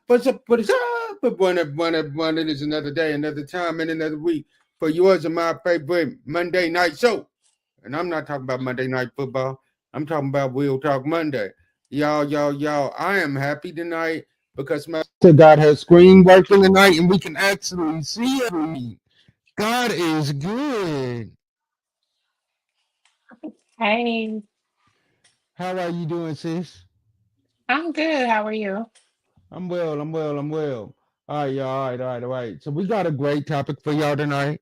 what's up? But one, it is another day, another time, and another week for yours and my favorite Monday night show. And I'm not talking about Monday night football. I'm talking about We'll Talk Monday. Y'all, I am happy tonight because my God has screen working tonight and we can actually see it. God is good. Hey, How are you doing, sis? I'm good. How are you? I'm well. All right, y'all. All right. So we got a great topic for y'all tonight.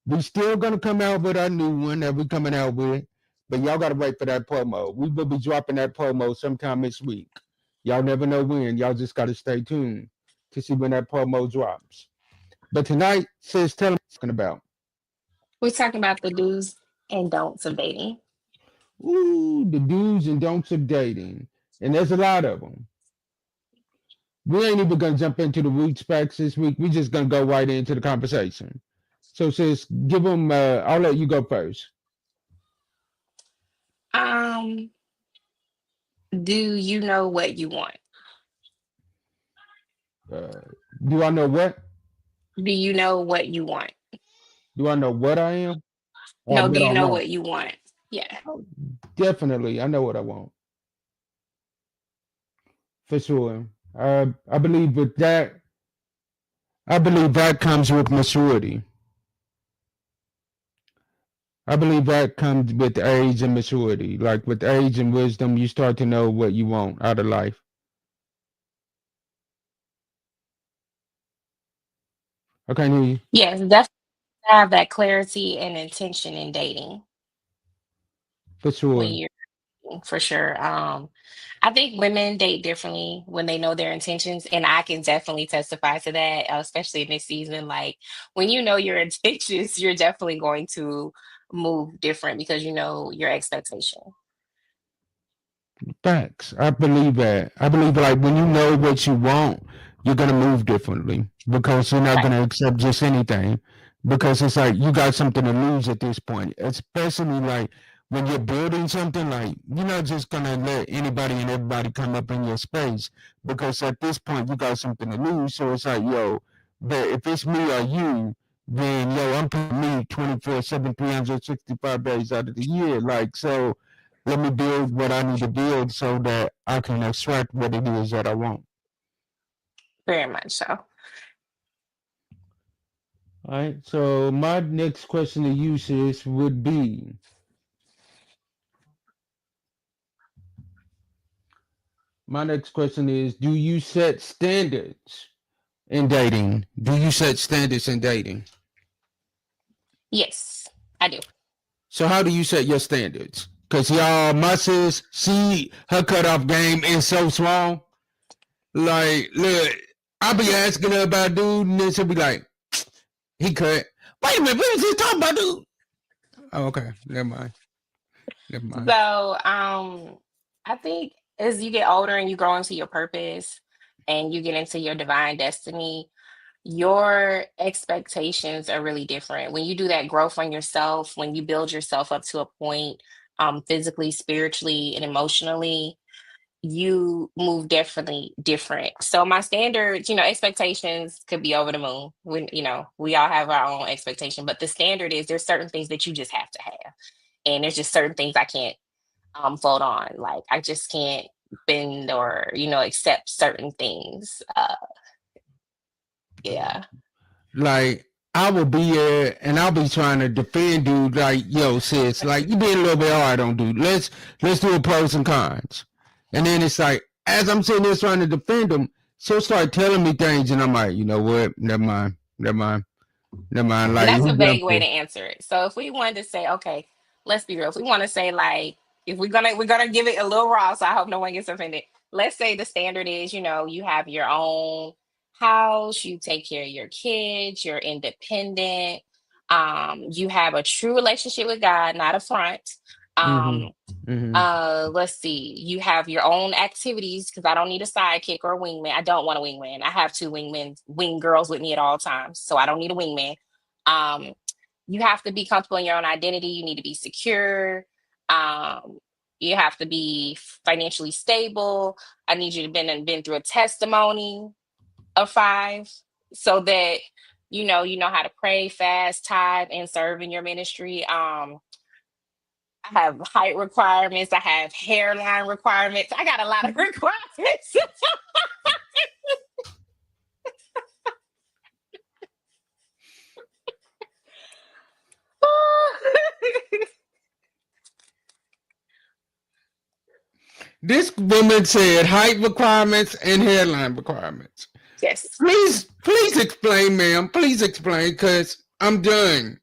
We still gonna come out with our new one that we coming out with, but y'all gotta wait for that promo. We will be dropping that promo sometime this week. Y'all never know when. Y'all just gotta stay tuned to see when that promo drops. But tonight, sis, tell them what we're talking about. We're talking about the do's and don'ts of dating. Ooh, the do's and don'ts of dating, and there's a lot of them. We ain't even gonna jump into the root specs this week. We just gonna go right into the conversation. So, sis, give them. I'll let you go first. Um, do you know what you want? Uh, do I know what? Do you know what you want? Do I know what I am or No, do what you I know want? what you want? Yeah. Oh, definitely, I know what I want for sure. I believe with that. I believe that comes with maturity. I believe that comes with age and maturity. Like with age and wisdom, you start to know what you want out of life. I can't hear you. Yes, definitely have that clarity and intention in dating For when sure. you're for sure. I think women date differently when they know their intentions, and I can definitely testify to that, especially in this season. Like when you know your intentions, you're definitely going to move different because you know your expectation. Facts. I believe that. I believe like when you know what you want, you're gonna move differently because you're not Right. gonna accept just anything. Because it's like you got something to lose at this point. Especially like when you're building something, like you're not just gonna let anybody and everybody come up in your space. Because at this point you got something to lose. So it's like, yo, but if it's me or you, then yo, I'm putting me 24/7, 365 days out of the year. Like so let me build what I need to build so that I can extract what it is that I want. Very much so. All right. So my next question to you, sis, would be my next question is: do you set standards in dating? Do you set standards in dating? Yes, I do. So how do you set your standards? Cause y'all, my sis, her cutoff game is so small. Like, look, I be asking her about dude, and then she'll be like, he cut. Wait a minute, what is he talking about, dude? Oh, okay. Never mind. Never mind. So, I think as you get older and you grow into your purpose and you get into your divine destiny, your expectations are really different. When you do that growth on yourself, when you build yourself up to a point, physically, spiritually, and emotionally, you move definitely different. So my standards, expectations could be over the moon. When, we all have our own expectation, but the standard is there's certain things that you just have to have. And there's just certain things I can't fold on. Like I just can't bend or, accept certain things. Yeah. Like I will be here and I'll be trying to defend dude like, yo, sis, like you being a little bit hard on dude. Let's do a pros and cons. And then it's like, as I'm sitting there trying to defend him, she'll start telling me things and I'm like, you know what? Never mind. And Like that's who a done vague way to for? answer it. So if we wanted to say, okay, let's be real. If we want to say like, if we're gonna give it a little raw, so I hope no one gets offended. Let's say the standard is, you have your own house, you take care of your kids, you're independent, you have a true relationship with God, not a front. Mm-hmm. Um, Mm-hmm. let's see, you have your own activities because I don't need a sidekick or a wingman. I don't want a wingman. I have two wing girls with me at all times, so I don't need a wingman. Um, you have to be comfortable in your own identity. You need to be secure. Um, you have to be financially stable. I need you to been through a testimony. a five, so that you know how to pray, fast, tithe, and serve in your ministry. I have height requirements. I have hairline requirements. I got a lot of requirements. This woman said height requirements and hairline requirements. Yes. Please explain, ma'am. Please explain, because I'm done.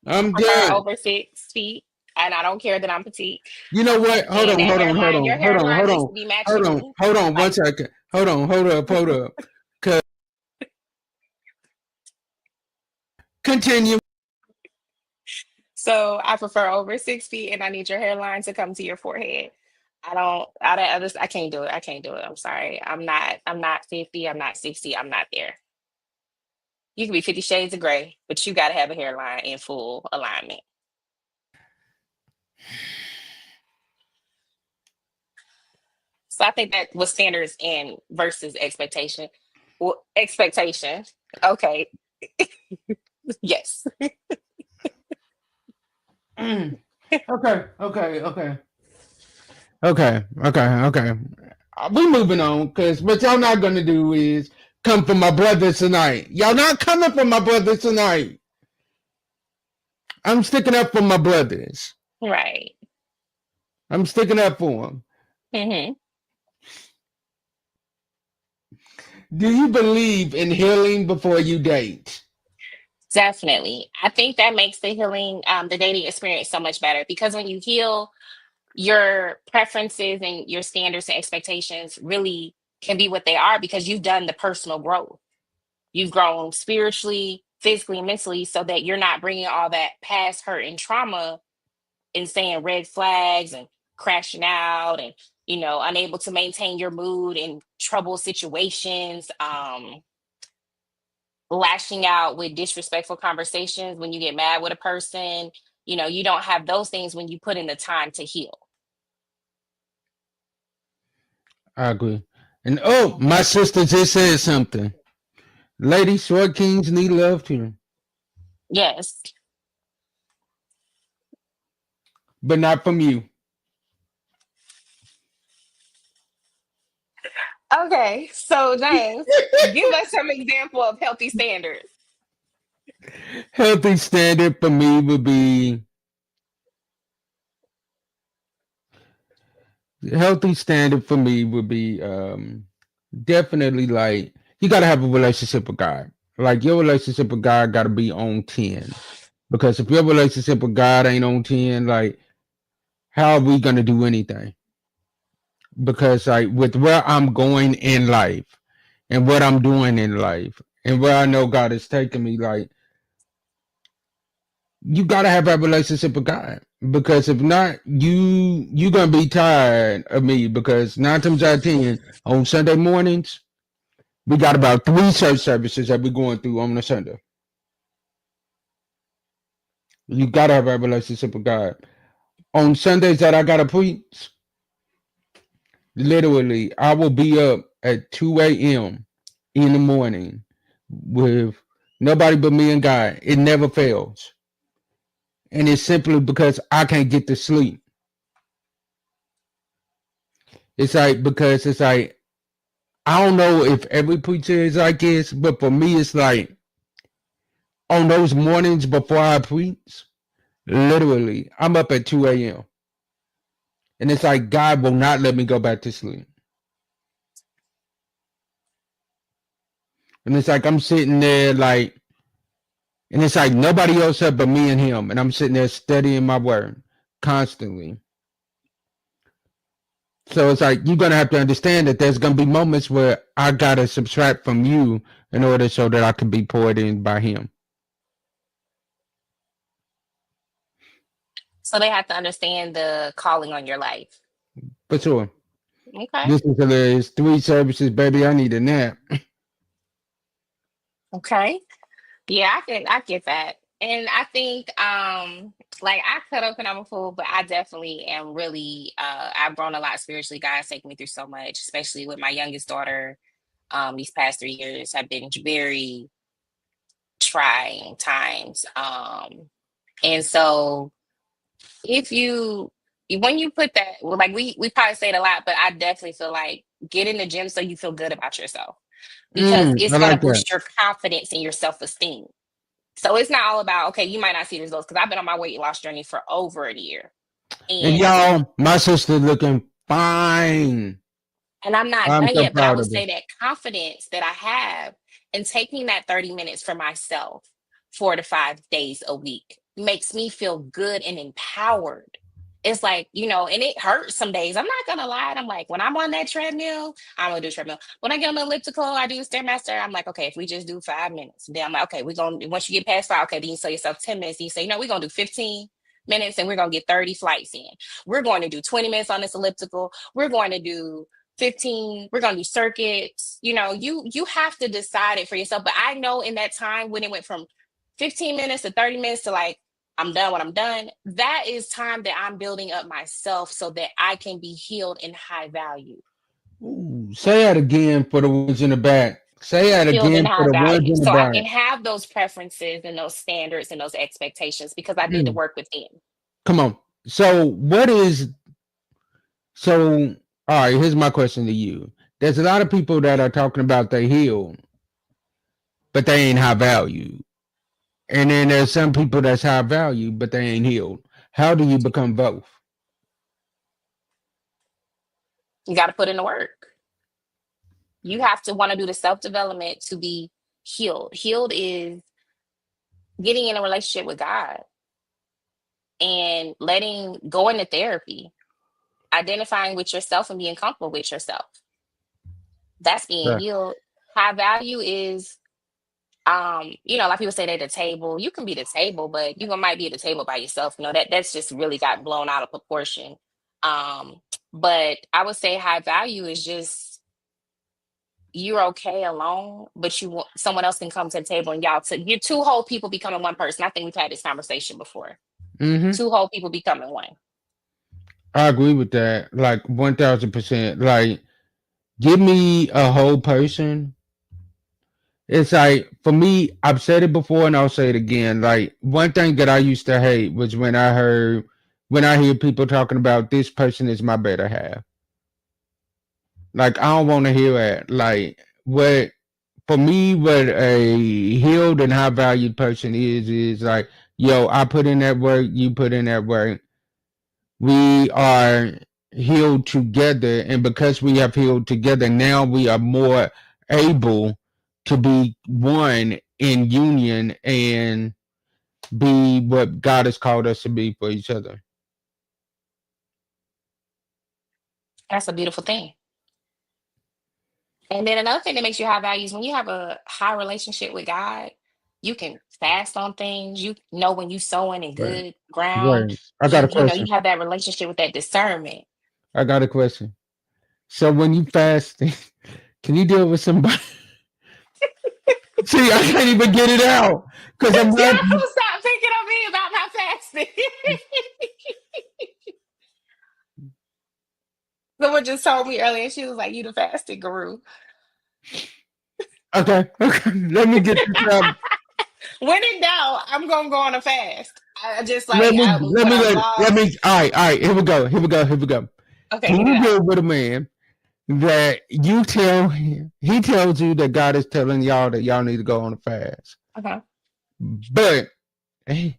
I'm I prefer done. over 6 feet, and I don't care that I'm petite. You know what? Hold And on, that hold on, hold hairline, on, your hold on, hairline hold needs on, to be hold matching on, me. hold on, one Like, second. Hold on, hold up, hold up. Continue. so I prefer over 6 feet, and I need your hairline to come to your forehead. I don't, I can't do it. I can't do it. I'm sorry. I'm not 50. I'm not 60. I'm not there. You can be 50 shades of gray, but you got to have a hairline in full alignment. So I think that was standards and versus expectation. Well, expectation. Okay. Yes. Mm. Okay, okay, okay. Okay, okay, okay. We moving on, because what y'all not gonna do is come for my brothers tonight. Y'all not coming for my brothers tonight. I'm sticking up for my brothers. Right. I'm sticking up for them. Hmm. Do you believe in healing before you date? Definitely. I think that makes the healing, the dating experience so much better because when you heal, your preferences and your standards and expectations really can be what they are because you've done the personal growth. You've grown spiritually, physically, and mentally so that you're not bringing all that past hurt and trauma and saying red flags and crashing out and unable to maintain your mood in trouble situations, lashing out with disrespectful conversations when you get mad with a person. You don't have those things when you put in the time to heal. I agree. And oh, my Mhm. sister just said something. Ladies, short kings need love too, Yes. but not from you. Okay, so James, give us some example of healthy standards. Healthy standard for me would be healthy standard for me would be definitely like you gotta have a relationship with God. Like your relationship with God gotta be on 10. Because if your relationship with God ain't on 10, like how are we gonna do anything? Because like with where I'm going in life and what I'm doing in life and where I know God is taking me, like you gotta have that relationship with God. Because if not, you gonna be tired of me because 9 times out of 10 on Sunday mornings, we got about 3 church services that we're going through on a Sunday. You gotta have a relationship with God. On Sundays that I gotta preach, literally, I will be up at 2 a.m. in the morning with nobody but me and God. It never fails. And it's simply because I can't get to sleep. It's like, because it's like, I don't know if every preacher is like this, but for me, it's like on those mornings before I preach, literally, I'm up at 2 a.m. And it's like God will not let me go back to sleep. And it's like I'm sitting there like, and it's like nobody else up but me and him. And I'm sitting there studying my word constantly. So it's like you're gonna have to understand that there's gonna be moments where I gotta subtract from you in order so that I can be poured in by him. So they have to understand the calling on your life. For sure. Okay. This is hilarious. 3 services, baby. I need a nap. Okay. Yeah, I get that. And I think like I cut up and I'm a fool, but I definitely am really I've grown a lot spiritually. God's taken me through so much, especially with my youngest daughter. these past 3 years have been very trying times. And so if you when you put that, well, like we probably say it a lot, but I definitely feel like get in the gym so you feel good about yourself, because I it's going to like that. boost your confidence and your self-esteem. So it's not all about, okay, you might not see the results, because I've been on my weight loss journey for over a year. And And y'all, my sister looking fine. I'm not I'm done so yet, but I proud would of her. say that confidence that I have in taking that 30 minutes for myself 4 to 5 days a week makes me feel good and empowered. It's like, and it hurts some days. I'm not gonna lie. I'm like, when I'm on that treadmill, I'm gonna do treadmill. When I get on the elliptical, I do Stairmaster. I'm like, okay, if we just do 5 minutes, then I'm like, okay, we're gonna, once you get past five, okay, then you tell yourself 10 minutes. Then you say, no, we're gonna do 15 minutes and we're gonna get 30 flights in. We're going to do 20 minutes on this elliptical. We're going to do 15, we're going to do circuits. You have to decide it for yourself. But I know in that time when it went from 15 minutes to 30 minutes to like, I'm done when I'm done, that is time that I'm building up myself so that I can be healed in high value. Ooh, say that again for the ones in the back. Say that Healed in again for high the ones value. in the So I can back. have those preferences and those standards and those expectations because I did the Mm, work within. come on. So what is so all right, here's my question to you. There's a lot of people that are talking about they heal, but they ain't high value. And then there's some people that's high value, but they ain't healed. How do you become both? You got to put in the work. You have to want to do the self development to be healed. Healed is getting in a relationship with God and letting go into therapy, identifying with yourself and being comfortable with yourself. That's being Yeah. healed. High value is, like people say they're the table. You can be the table, but you might be at the table by yourself. That's just really got blown out of proportion. Um, but I would say high value is just you're okay alone, but you want someone else can come to the table and you're two whole people becoming one person. I think we've had this conversation before. Mm-hmm. Two whole people becoming one. I agree with that. Like 1000%. Like, give me a whole person. It's like for me, I've said it before and I'll say it again. Like one thing that I used to hate was when I hear people talking about this person is my better half. Like I don't want to hear that. Like what for me, what a healed and high valued person is like, yo, I put in that work, you put in that work. We are healed together, and because we have healed together, now we are more able to be one in union and be what God has called us to be for each other. That's a beautiful thing. And then another thing that makes you high value is when you have a high relationship with God, you can fast on things. You know when you sowing in Right. good ground. Right. I got You a you know you question. have that relationship with that discernment. I got a question. So when you fast, can you deal with somebody? See, I can't even get it out because I'm Y'all laughing. stop picking on me about my fasting. Someone just told me earlier, she was like, "You the fasting guru." Okay, okay. Let me get this out. When in doubt, I'm gonna go on a fast. I just like when I'm Let me. lost. All right. Here we go. Here we go. Here we go. Okay, Can get it you out. deal with a man that you tell him, he tells you that God is telling y'all that y'all need to go on a fast, Okay. but and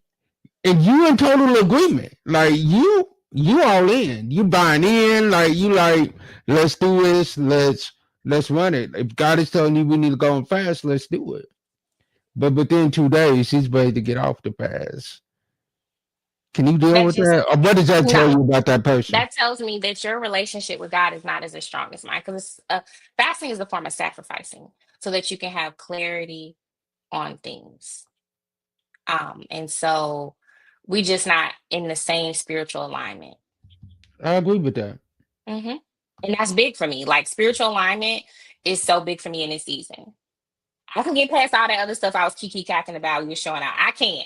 you in total agreement, like you all in, you buying in, like you like let's do this, let's run it. If God is telling you we need to go on fast, let's do it. But within 2 days, he's ready to get off the fast. Can you deal That's with just that? Or what does that tell no. you about that person? That tells me that your relationship with God is not as strong as mine, because fasting is a form of sacrificing so that you can have clarity on things. And so we just not in the same spiritual alignment. I agree with that. hmm And that's big for me. Like spiritual alignment is so big for me in this season. I can get past all that other stuff I was kiki cacking about. We were showing out. I can.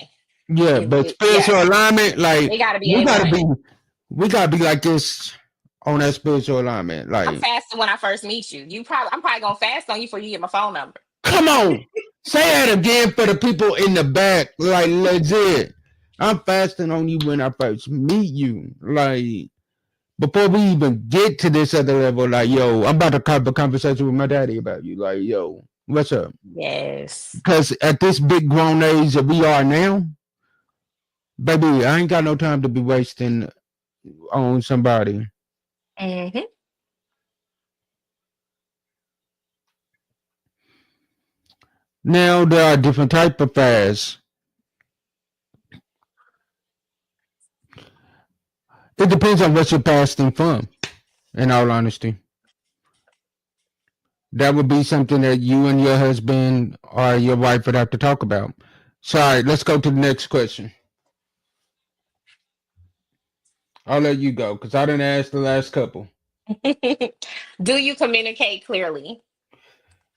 Yeah, but Yeah, spiritual alignment, like it got to be we gotta A1. be, we gotta be like this. on that spiritual alignment. I'm Like, fasting when I first meet you. I'm probably gonna fast on you before you get my phone number. come on, say that again for the people in the back. Like, legit. I'm fasting on you when I first meet you. Like, before we even get to this other level, like, yo, I'm about to have a conversation with my daddy about you. Like, yo, what's up? Yes. Because at this big grown age that we are now, baby, I ain't got no time to be wasting on somebody. Hmm. Now there are different type of fasts. It depends on what you're fasting from. In all honesty, that would be something that you and your husband or your wife would have to talk about. So, all right, let's go to the next question. I'll let you go because I didn't ask the last couple. Do you communicate clearly?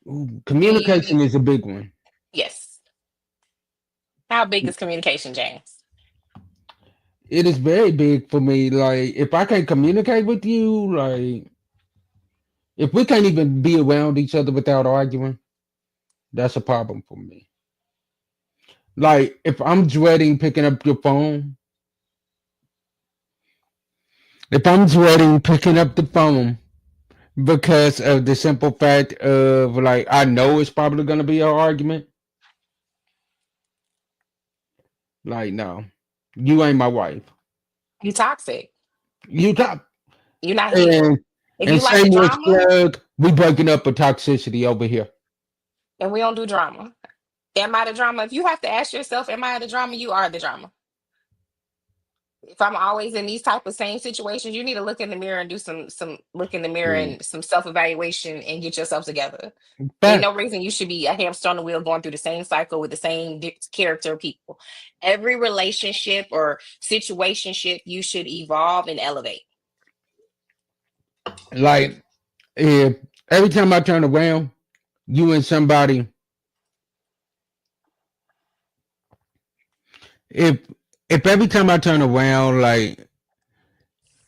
Ooh, Do you? communication is a big one. Yes. How big is communication, James? It is very big for me. Like, if I can't communicate with you, like, if we can't even be around each other without arguing, that's a problem for me. Like, if I'm dreading picking up your phone, if I'm dreading picking up the phone because of the simple fact of, like, I know it's probably going to be an argument, like, no, you ain't my wife. You toxic. You top. You're not healed. And, If and you like the shameless drama, plug, we breaking up a toxicity over here. and we don't do drama. Am I the drama? If you have to ask yourself, am I the drama? You are the drama. If I'm always in these type of same situations, you need to look in the mirror and do some look in the mirror Mm. and some self-evaluation and get yourself together. Ain't Fact. no reason you should be a hamster on the wheel going through the same cycle with the same character of people. Every relationship or situationship, you should evolve and elevate. Like, if every time I turn around, you and somebody, if if every time I turn around, like,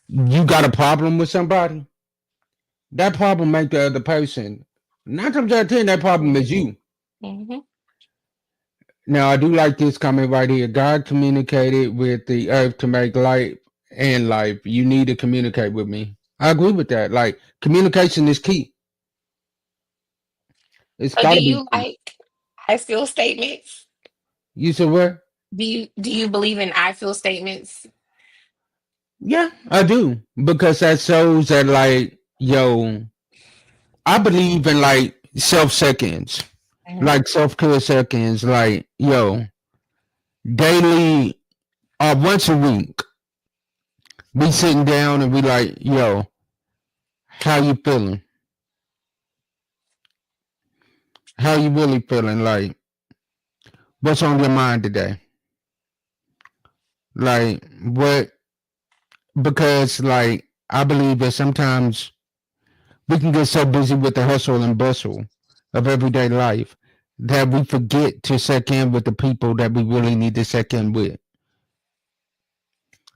you got a problem with somebody, that problem ain't the other person. 9 times out of 10, that problem is Hmm. you. Hmm. Now, I do like this comment right here. God communicated with the earth to make life and life. You need to communicate with me. I agree with that. Like, communication is key. It's So, do got to be you key. like I feel statements? You said what? Do you believe in I feel statements? Yeah, I do. Because that shows that, like, yo, I believe in, like, self seconds, Mhm. like self care seconds, like, yo, daily or once a week, we sitting down and we like, yo, how you feeling? How you really feeling? Like, what's on your mind today? Like, what? Because, like, I believe that sometimes we can get so busy with the hustle and bustle of everyday life that we forget to check in with the people that we really need to check in with.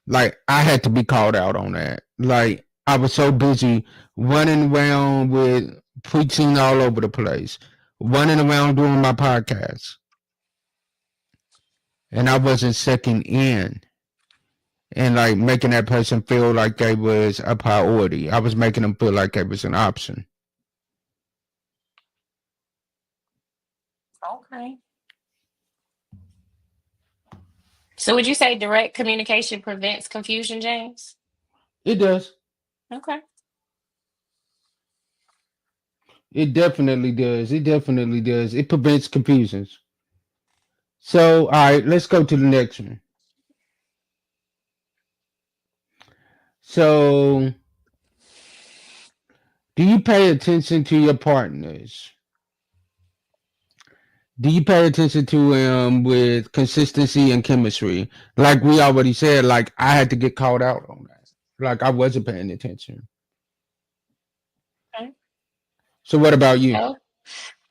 Like, I had to be called out on that. Like, I was so busy running around with preaching all over the place, running around doing my podcast, and I wasn't checking in and, like, making that person feel like they was a priority. I was making them feel like it was an option. Okay. So would you say direct communication prevents confusion, James? It does. Okay. It definitely does. It definitely does. It prevents confusions. So, all right, let's go to the next one. So, do you pay attention to your partners? Do you pay attention to him with consistency and chemistry? Like we already said, like I had to get called out on that. Like I wasn't paying attention. Okay. So what about you? So,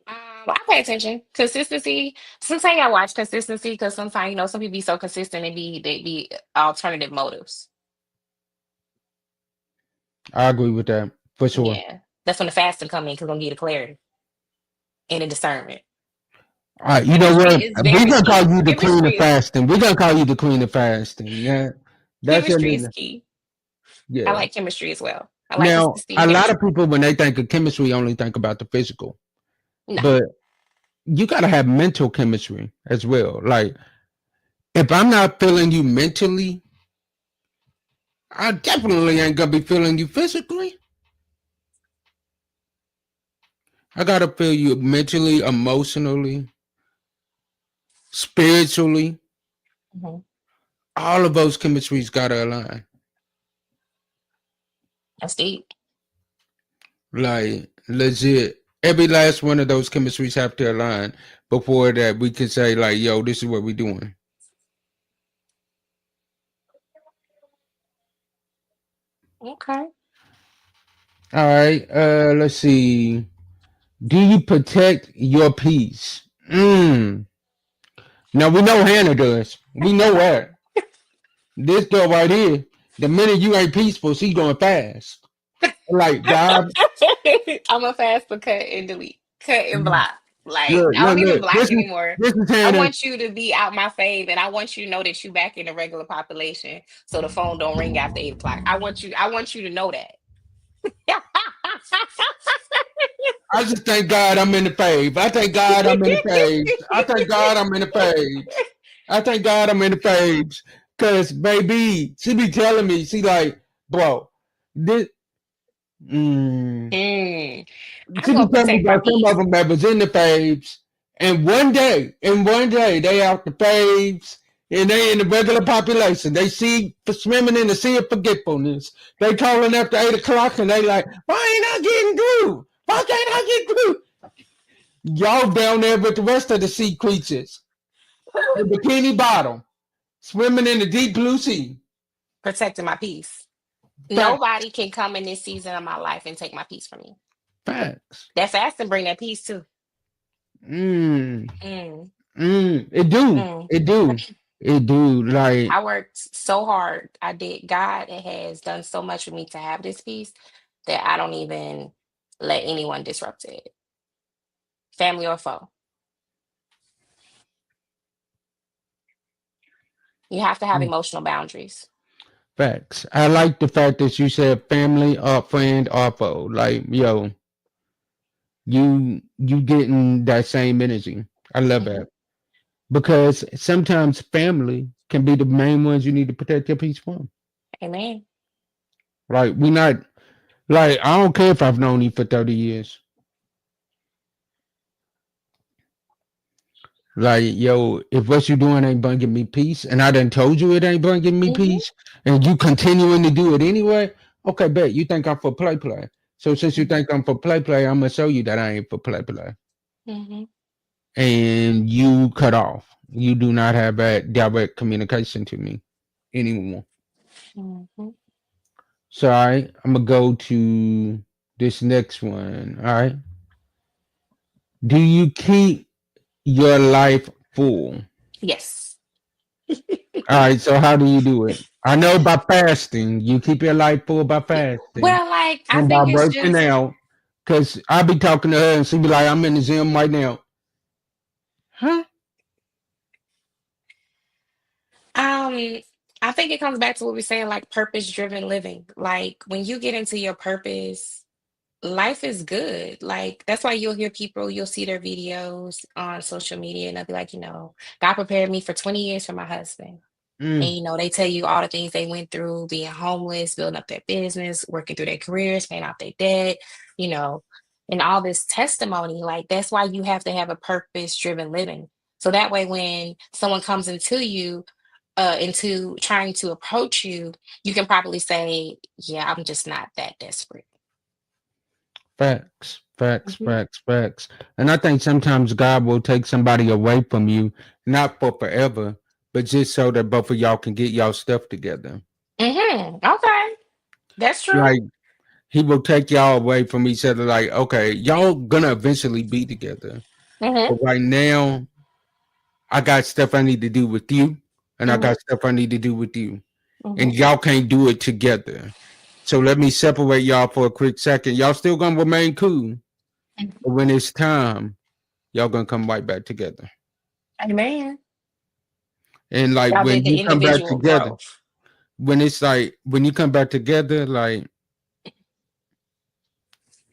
I pay attention. Consistency. Sometimes I watch consistency because sometimes some people be so consistent and they be alternative motives. I agree with that for sure. Yeah. That's when the fasting come in because I'm gonna get the clarity and the discernment. All right, you know Chemistry what? is We're very gonna call key. you the queen Chemistry of is fasting. We're gonna call you the queen of fasting. Yeah, that's your chemistry is name. key. I Yeah. like chemistry as well. I like Now, to see a lot of chemistry. people when they think of chemistry only think about the physical, No. but you gotta have mental chemistry as well. Like if I'm not feeling you mentally, I definitely ain't gonna be feeling you physically. I gotta feel you mentally, emotionally, spiritually. Mhm. All of those chemistries gotta align. That's deep. Like legit. Every last one of those chemistries have to align before that we can say like, yo, this is what we doing. Okay. All right. Let's see. Do you protect your peace? Now we know Hannah does. We know that. This girl right here, the minute you ain't peaceful, she going fast. Like God, I'm a fast for cut and delete, cut and block. Like look, I look, don't even look. block anymore. This is I Hannah. want you to be out my fave, and I want you to know that you back in the regular population, so the phone don't ring after 8 o'clock. I want you. I want you to know that. I just thank God I'm in the fave. I thank God I'm in the faves. I thank God I'm in the faves. I thank God I'm in the faves. Cause baby, she be telling me, she like, bro, this mm, Mm. I'm she be gonna telling me protect my about some of peace. them that was in the faves. And one day, they out the faves and they in the regular population. They see for swimming in the sea of forgetfulness. They calling after 8 o'clock and they like, why ain't I getting through? Why can't I get through? Y'all down there with the rest of the sea creatures in bikini bottom, swimming in the deep blue sea. Protecting my peace. Facts. Nobody can come in this season of my life and take my peace from me. Facts. That fasting bring that peace too. Mm, Mm, it do. mm. It do. It do. Like I worked so hard. I did. God has done so much for me to have this peace that I don't even let anyone disrupt it, family or foe. You have to have emotional boundaries. facts. I like the fact that you said family or friend or foe. Like, yo, you getting that same energy. I love Hmm. that. Because sometimes family can be the main ones you need to protect your peace from. Amen. Like we not like I don't care if I've known you for 30 years. Like, yo, if what you doing ain't bringing me peace, and I done told you it ain't bringing me Hmm. peace, and you continuing to do it anyway, okay, bet you think I'm for play. So since you Hmm. think I'm for play, I'm gonna show you that I ain't for play. Hmm. And you cut off. You do not have that direct communication to me anymore. Hmm. So all right, I'm gonna go to this next one. All right. Do you keep your life full? Yes. All right, so how do you do it? I know by fasting. You keep your life full by fasting Well, like I and by think it's working just out. Cause I be talking to her and she be like, "I'm in the gym right now." Huh? um I think it comes back to what we're saying, like purpose driven living. Like when you get into your purpose, life is good. Like that's why you'll hear people, you'll see their videos on social media and they'll be like, God prepared me for 20 years for my husband. And Mm, they tell you all the things they went through, being homeless, building up their business, working through their careers, paying off their debt, you know, and all this testimony. Like that's why you have to have a purpose driven living. So that way when someone comes into you, into trying to approach you, you can probably say, yeah, I'm just not that desperate. Hmm. facts. And I think sometimes God will take somebody away from you, not for forever, but just so that both of y'all can get y'all stuff together. Hmm. Okay. That's true. Like he will take y'all away from each other. Like, okay, y'all gonna eventually be together. Hmm. But right now, I got stuff I need to do with you, and I Hmm. got stuff I need to do with you, and Hmm. y'all can't do it together. So let me separate y'all for a quick second. Y'all still gonna remain cool, but when it's time, y'all gonna come right back together. Amen. And like Y'all when did the you come back individual together, growth. when it's like when you come back together, like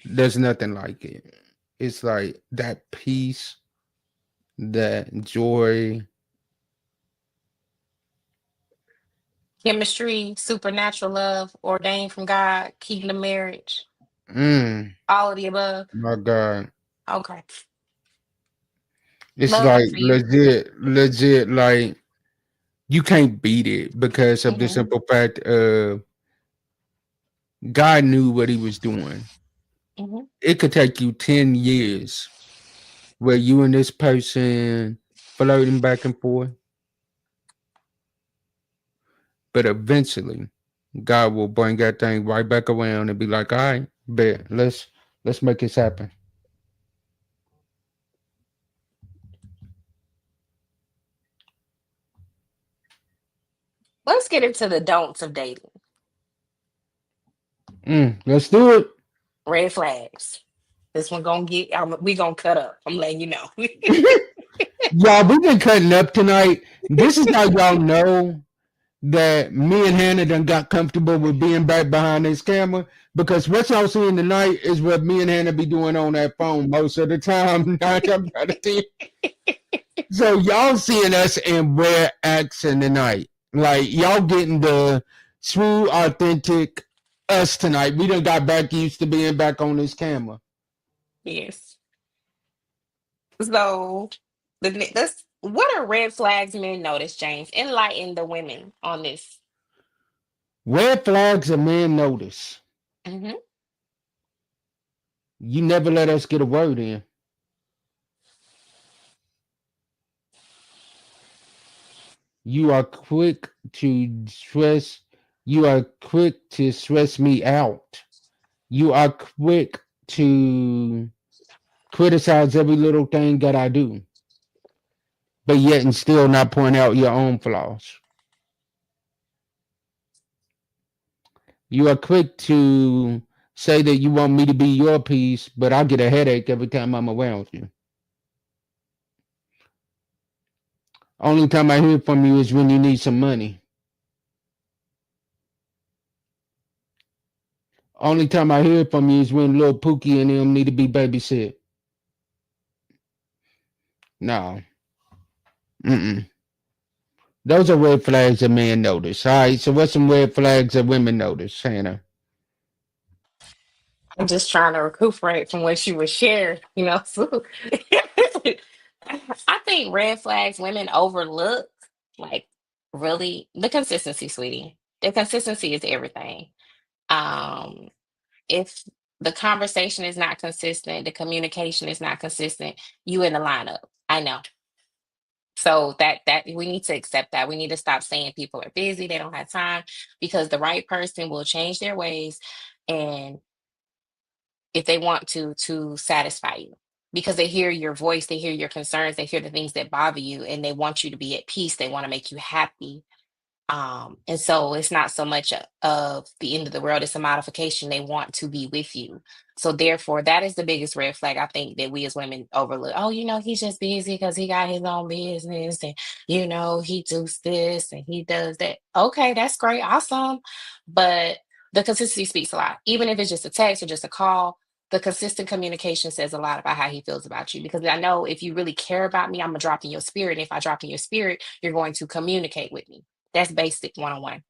there's nothing like it. It's like that peace, that joy. Chemistry, supernatural love, ordained from God, kingdom marriage, Mm, all of the above. my God. Okay. It's Love like that for you. legit, like you can't beat it because of the Hmm. simple fact God knew what he was doing. Hmm. It could take you 10 years where you and this person flirting back and forth, but eventually God will bring that thing right back around and be like, all right, bet, let's make this happen. Let's get into the don'ts of dating. Let's do it. Red flags. This one gonna get. We gonna cut up. I'm letting you know. Y'all, we've been cutting up tonight. This is how y'all know that me and Hannah done got comfortable with being back behind this camera because what y'all seeing tonight is what me and Hannah be doing on that phone most of the time. 9 times out of 10. So y'all seeing us in rare action tonight. Like y'all getting the true, authentic us tonight. We done got back used to being back on this camera. Yes. So, this what are red flags men notice, James? Enlighten the women on this. Red flags a man notice. Hmm. You never let us get a word in. You are quick to stress. You are quick to stress me out. You are quick to criticize every little thing that I do, but yet and still not point out your own flaws. You are quick to say that you want me to be your piece, but I get a headache every time I'm around you. Only time I hear from you is when you need some money. Only time I hear from you is when little Pookie and them need to be babysit. No. Mm-mm. Those are red flags that men notice. All right, so what's some red flags that women notice, Hannah? I'm just trying to recuperate from what you were sharing. So I think red flags women overlook, like really the consistency, sweetie. The consistency is everything. Um, if the conversation is not consistent, the communication is not consistent, you in the lineup. I know. So that we need to accept that. We need to stop saying people are busy, they don't have time, because the right person will change their ways, and if they want to satisfy you, because they hear your voice, they hear your concerns, they hear the things that bother you, and they want you to be at peace, they want to make you happy. And so it's not so much of the end of the world, it's a modification. They want to be with you. So therefore, that is the biggest red flag I think that we as women overlook. Oh, he's just busy because he got his own business, and he does this and he does that. Okay, that's great, awesome. But the consistency speaks a lot. Even if it's just a text or just a call, the consistent communication says a lot about how he feels about you. Because I know if you really care about me, I'm gonna drop in your spirit. And if I drop in your spirit, you're going to communicate with me. That's basic 101.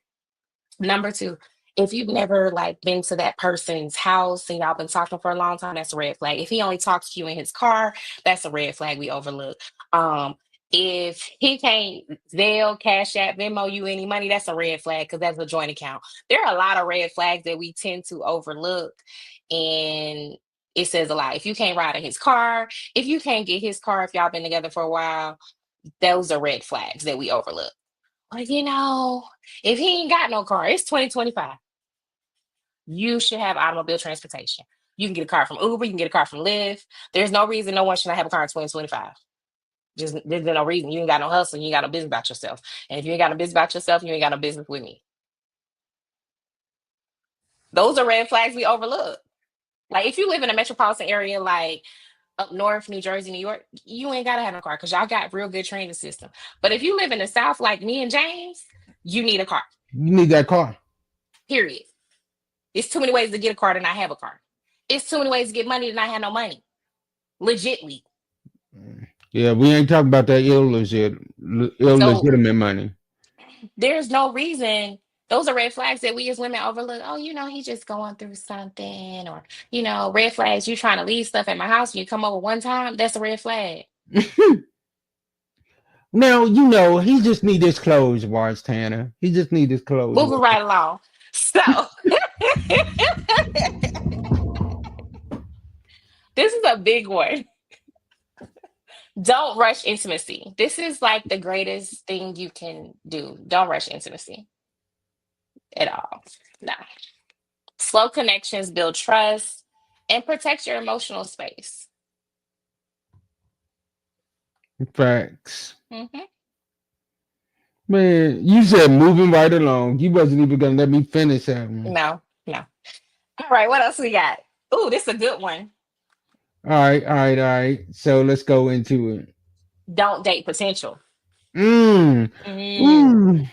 Number two, if you've never like been to that person's house and y'all been talking for a long time, that's a red flag. If he only talks to you in his car, that's a red flag we overlook. Um, if he can't Zelle, Cash App, Venmo you any money, that's a red flag because that's a joint account. There are a lot of red flags that we tend to overlook, and it says a lot. If you can't ride in his car, if you can't get his car, if y'all been together for a while, those are red flags that we overlook. Well, if he ain't got no car, it's 2025. You should have automobile transportation. You can get a car from Uber, you can get a car from Lyft. There's no reason no one should not have a car in 2025. Just there's no reason. You ain't got no hustle, you ain't got no business about yourself. And if you ain't got no business about yourself, you ain't got no business with me. Those are red flags we overlook. Like if you live in a metropolitan area like up north, New Jersey, New York, you ain't gotta have a car because y'all got real good transit system. But if you live in the South like me and James, you need a car. You need that car. Period. It's too many ways to get a car to not have a car. It's too many ways to get money to not have no money. Legitly. Yeah, we ain't talking about that So illegitimate money. there's no reason. Those are red flags that we as women overlook. Oh, he's just going through something, or red flags. You trying to leave stuff at my house and you come over one time. That's a red flag. Now he just need his clothes washed, Tanner. He just need his clothes Moving washed. right along. So this is a big one. Don't rush intimacy. This is like the greatest thing you can do. Don't rush intimacy at all. No. Slow connections build trust and protect your emotional space. Facts. Hmm. Man, you said moving right along. You wasn't even gonna let me finish that one. No, no. All right, what else we got? Ooh, this is a good one. All right, all right, all right. So let's go into it. Don't date potential. Mm. Mm, Mm.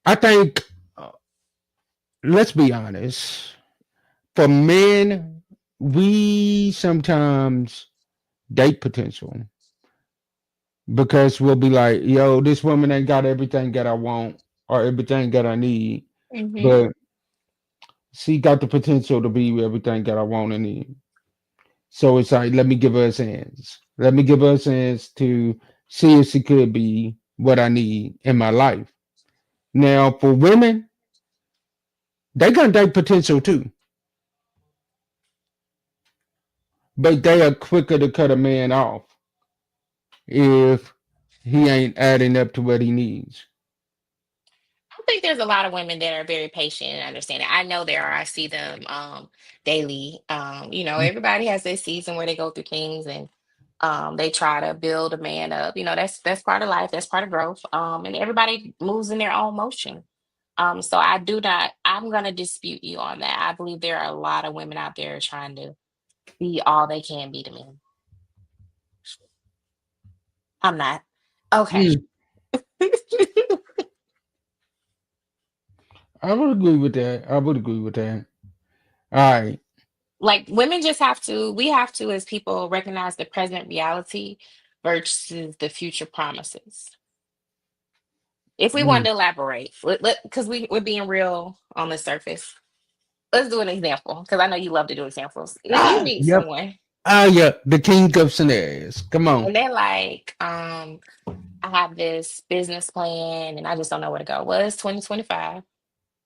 I think, let's be honest. For men, we sometimes date potential because we'll be like, yo, this woman ain't got everything that I want or everything that I need, hmm. but she got the potential to be everything that I want and need. So it's like, let me give her a chance. Let me give her a chance to see if she could be what I need in my life. Now, for women, they got date potential too, but they are quicker to cut a man off if he ain't adding up to what he needs. I think there's a lot of women that are very patient and understanding. I know there are. I see them daily. Everybody has their season where they go through things and they try to build a man up. That's part of life. That's part of growth. And everybody moves in their own motion. So I do not. I'm gonna dispute you on that. I believe there are a lot of women out there trying to be all they can be to men. I'm not. Okay. Mm, I would agree with that. I would agree with that. All right. Like women just have to, we have to, as people, recognize the present reality versus the future promises. If we want Mm, to elaborate, because we're being real on the surface. Let's do an example because I know you love to do examples. If you meet yep. someone Yeah. The king of scenarios. Come on. and they're like, I have this business plan and I just don't know where to go. Well, it's 2025.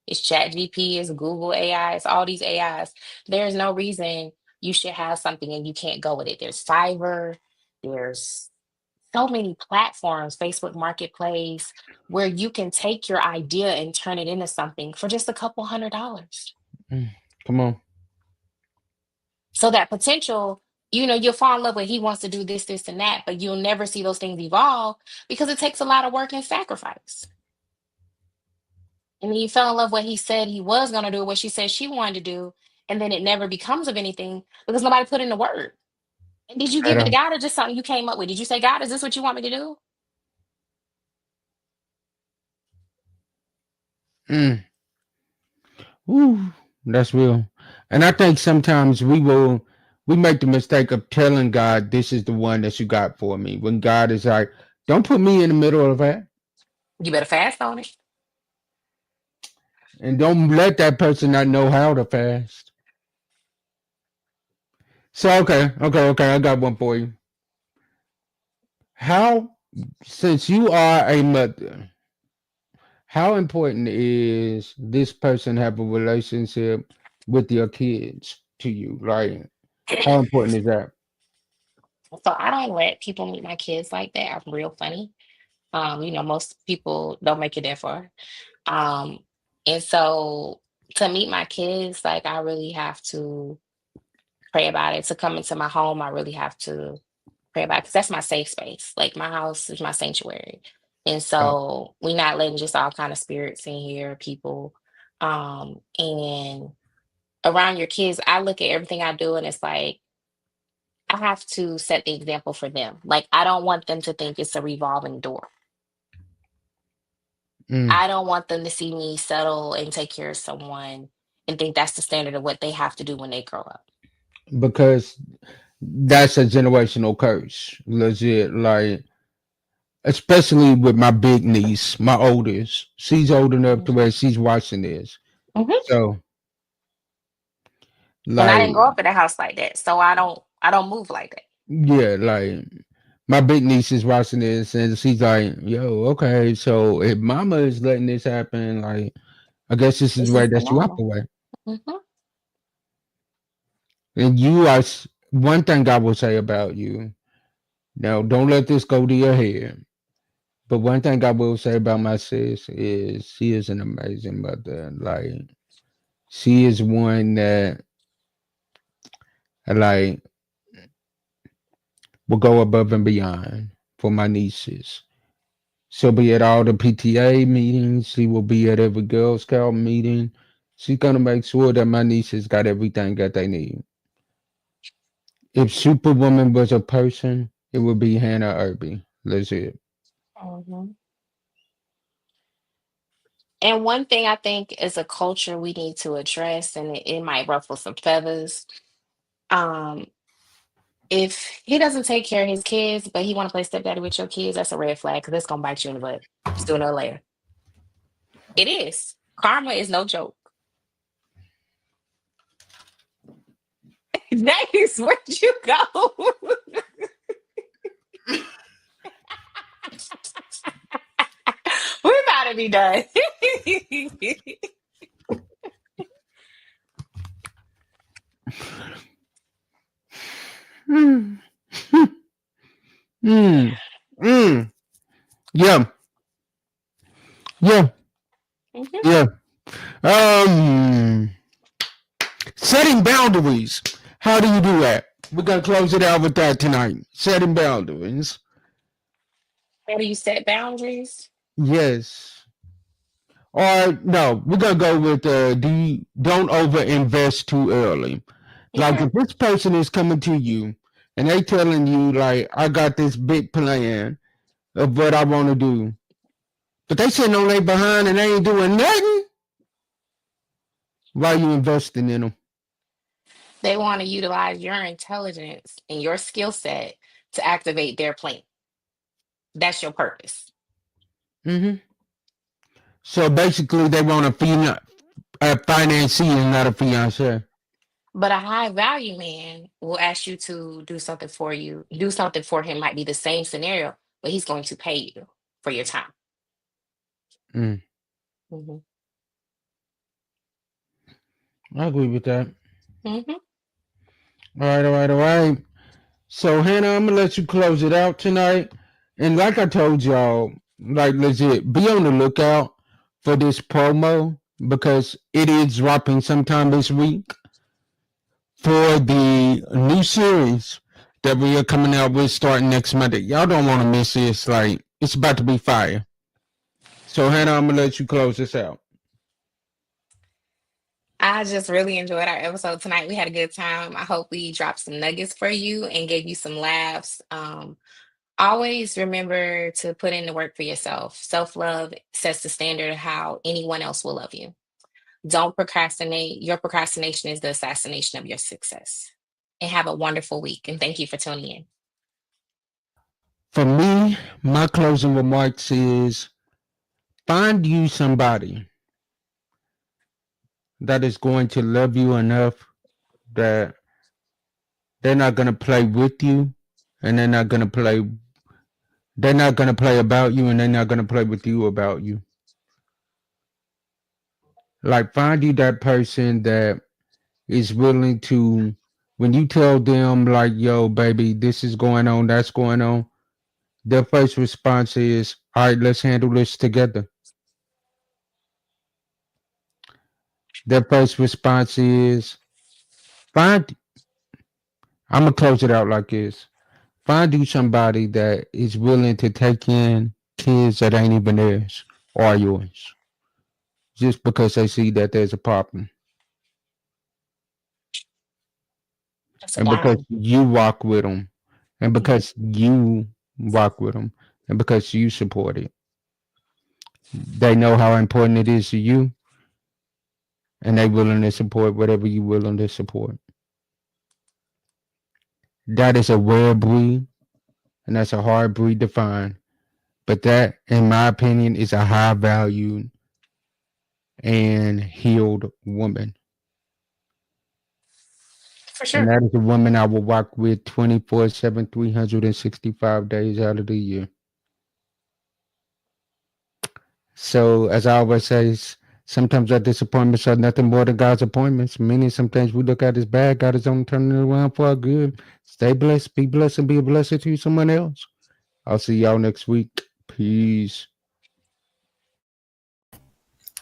It's Chat GP, it's Google AI, it's all these AIs. There's no reason you should have something and you can't go with it. There's Fiverr, there's so many platforms, Facebook Marketplace, where you can take your idea and turn it into something for just a couple $100. Mm, come on. So that potential, you'll fall in love with he wants to do this, this, and that, but you'll never see those things evolve because it takes a lot of work and sacrifice. And then you fell in love with what he said he was going to do, what she said she wanted to do, and then it never becomes of anything because nobody put in the work. And did you At give it to all. God or just something you came up with? Did you say, God, is this what you want me to do? Mm, woo, that's real. And I think sometimes we make the mistake of telling God this is the one that you got for me. When God is like, don't put me in the middle of that. You better fast on it. And don't let that person not know how to fast. So okay, I got one for you. How, since you are a mother, how important is this person have a relationship with your kids to you? Like, how important is that? So I don't let people meet my kids like that. I'm real funny. Most people don't make it that far. Um, and so to meet my kids, like I really have to pray about it. To come into my home, I really have to pray about it because that's my safe space. Like my house is my sanctuary. And Uh, so we're not letting just all kind of spirits in here, people. And around your kids, I look at everything I do and it's like I have to set the example for them. Like I don't want them to think it's a revolving door. Mm. I don't want them to see me settle and take care of someone and think that's the standard of what they have to do when they grow up. Because that's a generational curse, legit. Like, especially with my big niece, my oldest. She's old enough to where she's watching this. Mhm. So, And I like, didn't grow up in a house like that, so I don't move like that. yeah, like my big niece is watching this, and she's like, "Yo, okay, so if Mama is letting this happen, like, I guess this is the This way is the that you normal. operate." Hmm. And you are one thing I will say about you. Now, don't let this go to your head. But one thing I will say about my sis is she is an amazing mother. Like, she is one that like will go above and beyond for my nieces. She'll be at all the PTA meetings. She will be at every Girl Scout meeting. She's gonna make sure that my nieces got everything that they need. If Superwoman was a person, it would be Hannah Irby. Legit. Hmm. And one thing I think is a culture we need to address, and it might ruffle some feathers. Um, if he doesn't take care of his kids, but he want to play stepdaddy with your kids, that's a red flag because it's gonna bite you in the butt sooner or later. It is. Karma is no joke. Nice, where'd you go? We're about to be done. Mm. Mm. Mm. Yeah. Yeah. Mhm. Yeah. Um. Setting boundaries. How do you do that? We're gonna close it out with that tonight. Setting boundaries. How do you set boundaries? Yes. Or no, we're gonna go with don't over invest too early. Like Okay. if this person is coming to you and they telling you like I got this big plan of what I want to do, but they sitting on their behind and they ain't doing nothing, why you investing in them? They want to utilize your intelligence and your skill set to activate their plan. That's your purpose. Hmm. So basically, they want a financier and not a fiance. But a high value man will ask you to do something for you. Do something for him might be the same scenario, but he's going to pay you for your time. Mm, Hmm. I agree with that. Hmm. All right, all right, all right. So Hannah, I'm gonna let you close it out tonight. And like I told y'all, like legit, be on the lookout for this promo because it is dropping sometime this week for the new series that we are coming out with starting next Monday. Y'all don't want to miss this. Like it's about to be fire. So Hannah, I'm gonna let you close this out. I just really enjoyed our episode tonight. We had a good time. I hope we dropped some nuggets for you and gave you some laughs. Always remember to put in the work for yourself. Self love sets the standard of how anyone else will love you. Don't procrastinate. Your procrastination is the assassination of your success. And have a wonderful week. And thank you for tuning in. For me, my closing remarks is find you somebody that is going to love you enough that they're not gonna play with you and they're not gonna play about you and they're not gonna play with you about you. Like find you that person that is willing to when you tell them like, yo, baby, this is going on, that's going on, their first response is, all right, let's handle this together. Their first response is find I'm gonna close it out like this. Find you somebody that is willing to take in kids that ain't even theirs or yours. just because they see that there's a problem. That's And because wild. you walk with them, and Mhm. because you walk with them, and because you support it, they know how important it is to you, and they willing to support whatever you willing to support. That is a rare breed, and that's a hard breed to find. But that, in my opinion, is a high valued and healed woman. For And sure. that is a woman I will walk with 24/7, 365 days out of the year. So, as I always say, sometimes our disappointments are nothing more than God's appointments. Meaning, some things we look at as bad, God is only turning it around for our good. Stay blessed, be blessed, and be a blessing to someone else. I'll see y'all next week. Peace.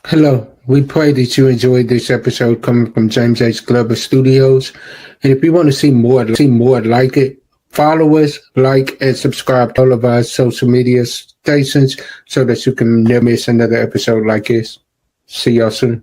Hello. We pray that you enjoyed this episode coming from James H. Glover Studios. And if you want to see more like it, follow us, like, and subscribe to all of our social media stations so that you can never miss another episode like this. See y'all soon.